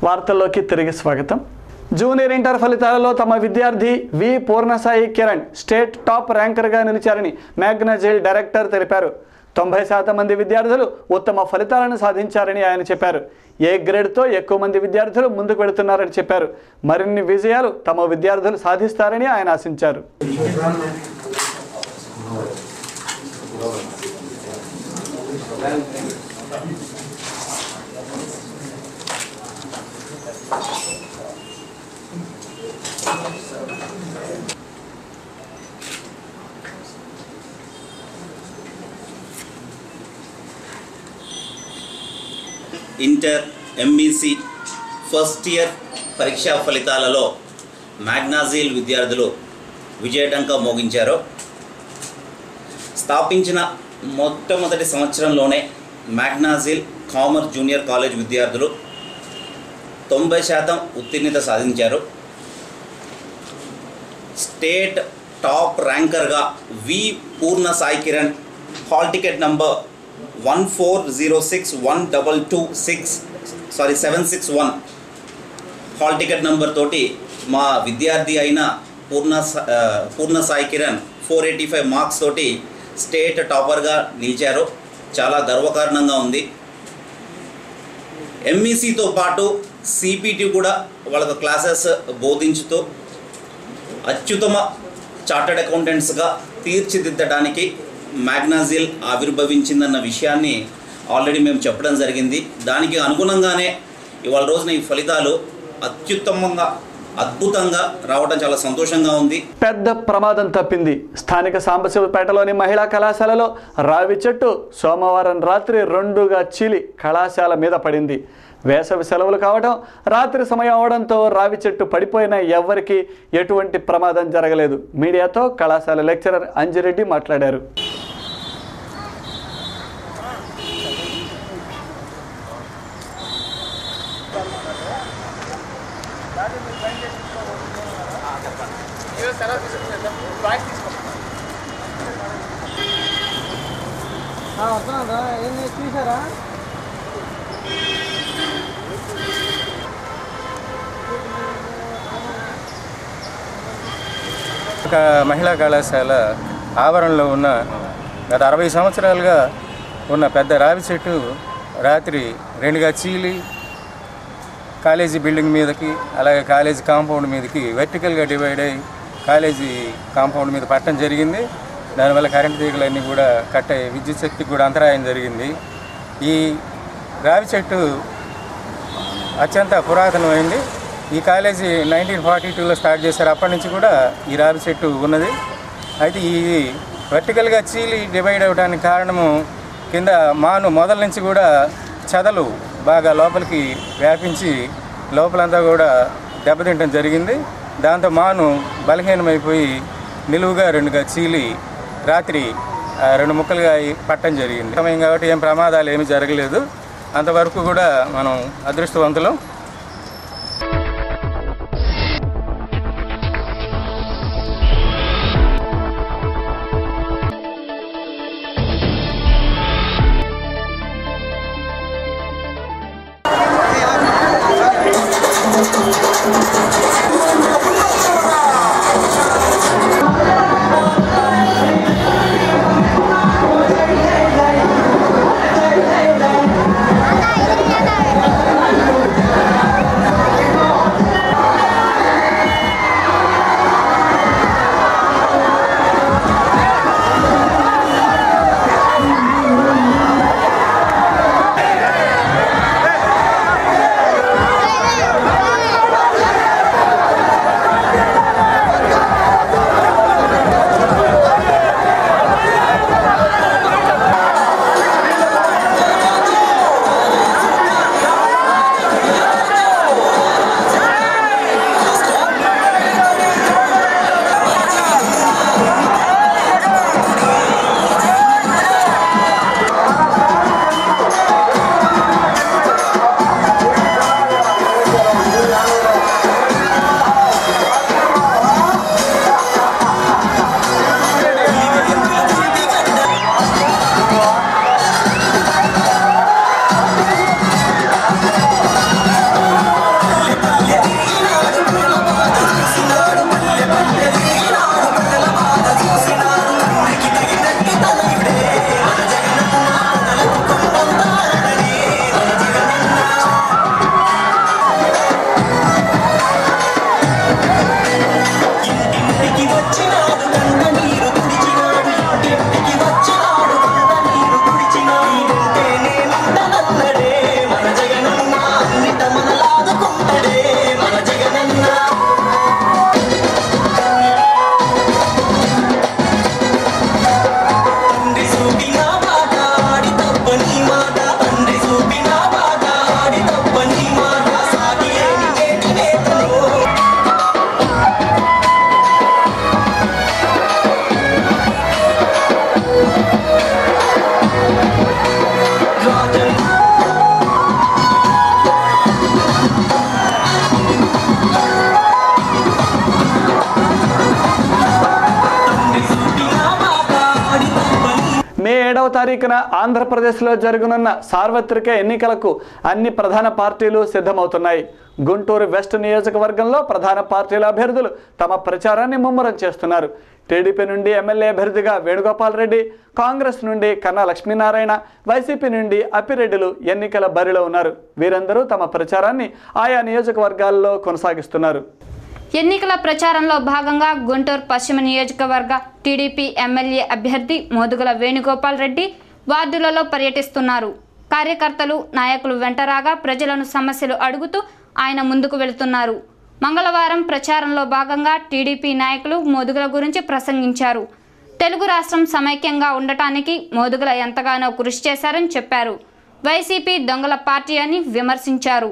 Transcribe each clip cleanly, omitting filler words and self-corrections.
వార్తల్లోకి తిరిగి స్వాగతం. జూనియర్ ఇంటర్ ఫలితాలలో తమ విద్యార్థి వి పూర్ణసాయి కిరణ్ స్టేట్ టాప్ ర్యాంకర్గా నిలిచారని మ్యాగ్నాజిల్ డైరెక్టర్ తెలిపారు. 90% మంది విద్యార్థులు ఉత్తమ ఫలితాలను సాధించారని ఆయన చెప్పారు. ఏ గ్రేడ్తో ఎక్కువ మంది విద్యార్థులు ముందుకు వెళుతున్నారని చెప్పారు. మరిన్ని విజయాలు తమ విద్యార్థులు సాధిస్తారని ఆయన ఆశించారు. ఇంటర్ ఎంఈసి ఫస్ట్ ఇయర్ పరీక్షా ఫలితాలలో మ్యాగ్నాజిల్ విద్యార్థులు విజయడంకా మోగించారు. స్థాపించిన మొట్టమొదటి సంవత్సరంలోనే మ్యాగ్నాజిల్ కామర్స్ జూనియర్ కాలేజ్ విద్యార్థులు 90% ఉత్తీర్ణత సాధించారు. స్టేట్ టాప్ ర్యాంకర్గా V Purna Sai Kiran hall ticket number 14061226761 hall ticket number తోటి మా విద్యార్థి అయిన పూర్ణ సాయి కిరణ్ 485 మార్క్స్ తోటి స్టేట్ టాపర్గా నిలిచారు. చాలా గర్వకారణంగా ఉంది. ఎంఈసితో పాటు సిపిటి కూడా వాళ్ళకు క్లాసెస్ బోధించుతూ అత్యుత్తమ చార్టర్డ్ అకౌంటెంట్స్గా తీర్చిదిద్దడానికి మ్యాగ్నాజిల్ ఆవిర్భవించిందన్న విషయాన్ని ఆల్రెడీ మేము చెప్పడం జరిగింది. దానికి అనుగుణంగానే ఇవాళ రోజున ఈ ఫలితాలు అత్యుత్తమంగా అద్భుతంగా రావడం చాలా సంతోషంగా ఉంది. పెద్ద ప్రమాదం తప్పింది. స్థానిక సాంబశివపేటలోని మహిళా కళాశాలలో రావి చెట్టు సోమవారం రాత్రి 2గా చీలి కళాశాల మీద పడింది. వేసవి సెలవులు కావడం, రాత్రి సమయం అవడంతో రావి చెట్టు పడిపోయిన ఎవ్వరికీ ఎటువంటి ప్రమాదం జరగలేదు. మీడియాతో కళాశాల లెక్చరర్ అంజిరెడ్డి మాట్లాడారు. చూసారా ఒక మహిళా కళాశాల ఆవరణలో ఉన్న గత 60 సంవత్సరాలుగా ఉన్న పెద్ద రావి చెట్టు రాత్రి 2గా చీలి కాలేజీ బిల్డింగ్ మీదకి, అలాగే కాలేజీ కాంపౌండ్ మీదకి వెర్టికల్గా డివైడ్ అయ్యి కాలేజీ కాంపౌండ్ మీద పట్టడం జరిగింది. దానివల్ల కరెంటు తీగలన్నీ కూడా కట్ అయ్యి విద్యుత్ శక్తికి కూడా అంతరాయం జరిగింది. ఈ రావి చెట్టు అత్యంత పురాతనమైంది. ఈ కాలేజీ 1942లో స్టార్ట్ చేశారు. అప్పటి నుంచి కూడా ఈ రావి చెట్టు ఉన్నది. అయితే ఈ వర్టికల్గా చీలి డివైడ్ అవ్వడానికి కారణము కింద మాను మొదల నుంచి కూడా చెదలు బాగా లోపలికి వ్యాపించి లోపలంతా కూడా దెబ్బతింటం జరిగింది. దాంతో మాను బలహీనమైపోయి నిలువుగా 2గా చీలి రాత్రి 2 ముక్కలుగా పట్టడం జరిగింది. సమయం కాబట్టి ఏం ప్రమాదాలు ఏమీ జరగలేదు. అంతవరకు కూడా మనం అదృష్టవంతులం. 7వ తారీఖున ఆంధ్రప్రదేశ్లో జరగనున్న సార్వత్రిక ఎన్నికలకు అన్ని ప్రధాన పార్టీలు సిద్ధమవుతున్నాయి. గుంటూరు వెస్ట్ నియోజకవర్గంలో ప్రధాన పార్టీల అభ్యర్థులు తమ ప్రచారాన్ని ముమ్మరం చేస్తున్నారు. టీడీపీ నుండి ఎమ్మెల్యే అభ్యర్థిగా వేణుగోపాల్ రెడ్డి, కాంగ్రెస్ నుండి కన్నా లక్ష్మీనారాయణ, వైసీపీ నుండి అప్పిరెడ్డిలు ఎన్నికల బరిలో ఉన్నారు. వీరందరూ తమ ప్రచారాన్ని ఆయా నియోజకవర్గాల్లో కొనసాగిస్తున్నారు. ఎన్నికల ప్రచారంలో భాగంగా గుంటూరు పశ్చిమ నియోజకవర్గ టీడీపీ ఎమ్మెల్యే అభ్యర్థి మోదుగుల వేణుగోపాల్ రెడ్డి వార్డులలో పర్యటిస్తున్నారు. కార్యకర్తలు, నాయకులు వెంటరాగా ప్రజలను సమస్యలు అడుగుతూ ఆయన ముందుకు వెళుతున్నారు. మంగళవారం ప్రచారంలో భాగంగా టీడీపీ నాయకులు మోదుగుల గురించి ప్రసంగించారు. తెలుగు రాష్ట్రం సమైక్యంగా ఉండటానికి మోదుగుల ఎంతగానో కృషి చేశారని చెప్పారు. వైసీపీ దొంగల పార్టీ అని విమర్శించారు.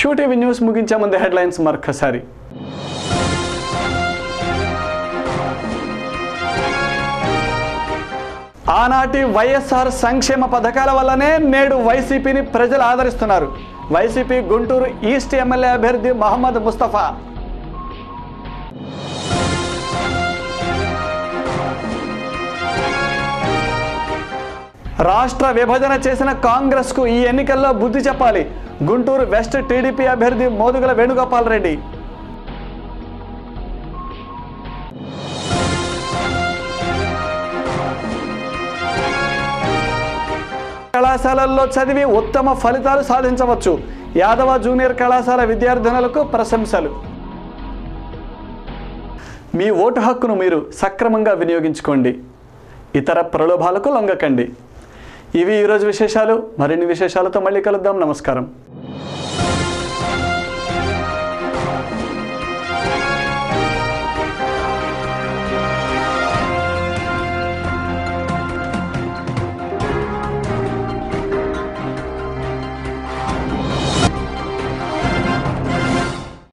QTV న్యూస్ ముగించే ముందు హెడ్లైన్స్ మరొకసారి. ఆనాటి వైఎస్ఆర్ సంక్షేమ పథకాల వల్లనే నేడు వైసీపీని ప్రజలు ఆదరిస్తున్నారు. వైసీపీ గుంటూరు ఈస్ట్ ఎమ్మెల్యే అభ్యర్థి మహమ్మద్ ముస్తఫా. రాష్ట్ర విభజన చేసిన కాంగ్రెస్కు ఈ ఎన్నికల్లో బుద్ధి చెప్పాలి. గుంటూరు వెస్ట్ టీడీపీ అభ్యర్థి మోదుగుల వేణుగోపాల్ రెడ్డి. కళాశాలల్లో చదివి ఉత్తమ ఫలితాలు సాధించవచ్చు. యాదవ జూనియర్ కళాశాల విద్యార్థినులకు ప్రశంసలు. మీ ఓటు హక్కును మీరు సక్రమంగా వినియోగించుకోండి. ఇతర ప్రలోభాలకు లొంగకండి. ఇవి ఈరోజు విశేషాలు. మరిన్ని విశేషాలతో మళ్ళీ కలుద్దాం. నమస్కారం.